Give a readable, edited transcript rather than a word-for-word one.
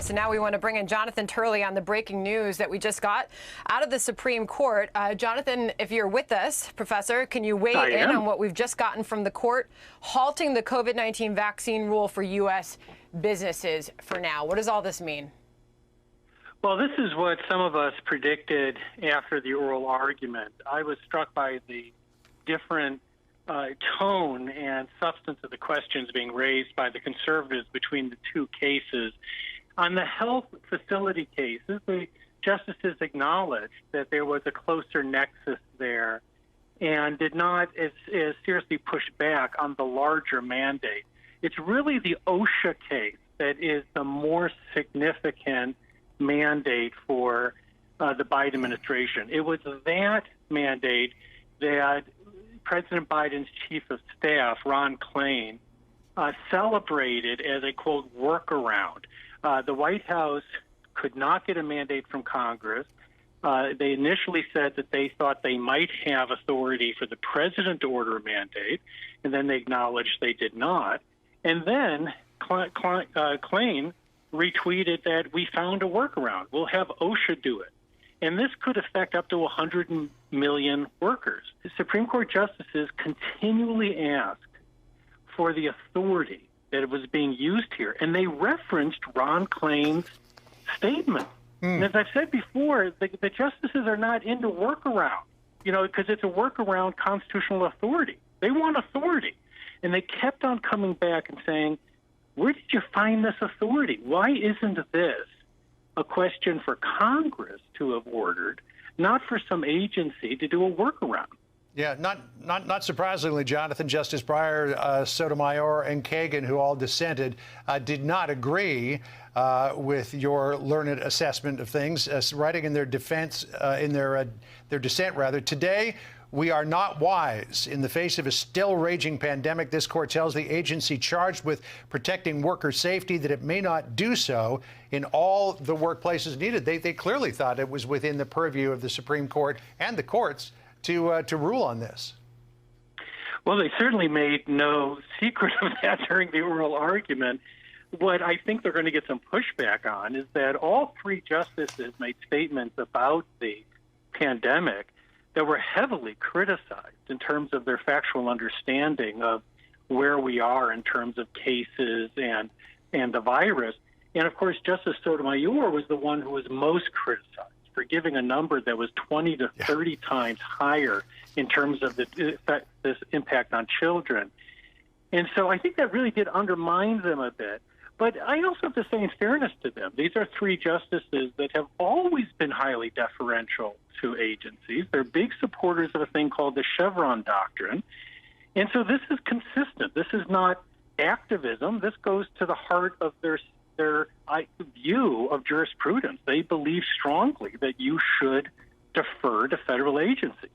us. And now we want to bring in Jonathan Turley on the breaking news that we just got out of the Supreme Court. Jonathan, if you're with us, Professor, can you weigh in on what we've just gotten from the court halting the COVID-19 vaccine rule for U.S. businesses for now? What does all this mean? Well, this is what some of us predicted after the oral argument. I was struck by the different tone and substance of the questions being raised by the conservatives between the two cases. On the health facility cases, the justices acknowledged that there was a closer nexus there and did not as seriously push back on the larger mandate. It's really the OSHA case that is the more significant mandate for the Biden administration. It was that mandate that President Biden's chief of staff, Ron Klain, celebrated as a, quote, workaround. The White House could not get a mandate from Congress. They initially said that they thought they might have authority for the president to order a mandate, and then they acknowledged they did not. And then Klain retweeted that we found a workaround. We'll have OSHA do it. And this could affect up to 100 million workers. The Supreme Court justices continually asked for the authority that was being used here, and they referenced Ron Klain's statement. And as I've said before, the justices are not into workaround, because it's a workaround constitutional authority. They want authority. And they kept on coming back and saying, where did you find this authority? Why isn't this a question for Congress to have ordered, not for some agency to do a workaround? Yeah, not surprisingly, Jonathan, Justice Breyer, Sotomayor, and Kagan, who all dissented, did not agree with your learned assessment of things, writing in their defense, in their dissent, rather. Today, we are not wise. In the face of a still raging pandemic, this court tells the agency charged with protecting worker safety that it may not do so in all the workplaces needed. They clearly thought it was within the purview of the Supreme Court and the courts to rule on this. Well, they certainly made no secret of that during the oral argument. What I think they're going to get some pushback on is that all three justices made statements about the pandemic that were heavily criticized in terms of their factual understanding of where we are in terms of cases and the virus. And, of course, Justice Sotomayor was the one who was most criticized for giving a number that was 20 to 30 times higher in terms of this impact on children. And so I think that really did undermine them a bit. But I also have to say, in fairness to them, these are three justices that have always been highly deferential to agencies. They're big supporters of a thing called the Chevron doctrine. And so this is consistent. This is not activism. This goes to the heart of their view of jurisprudence. They believe strongly that you should defer to federal agencies.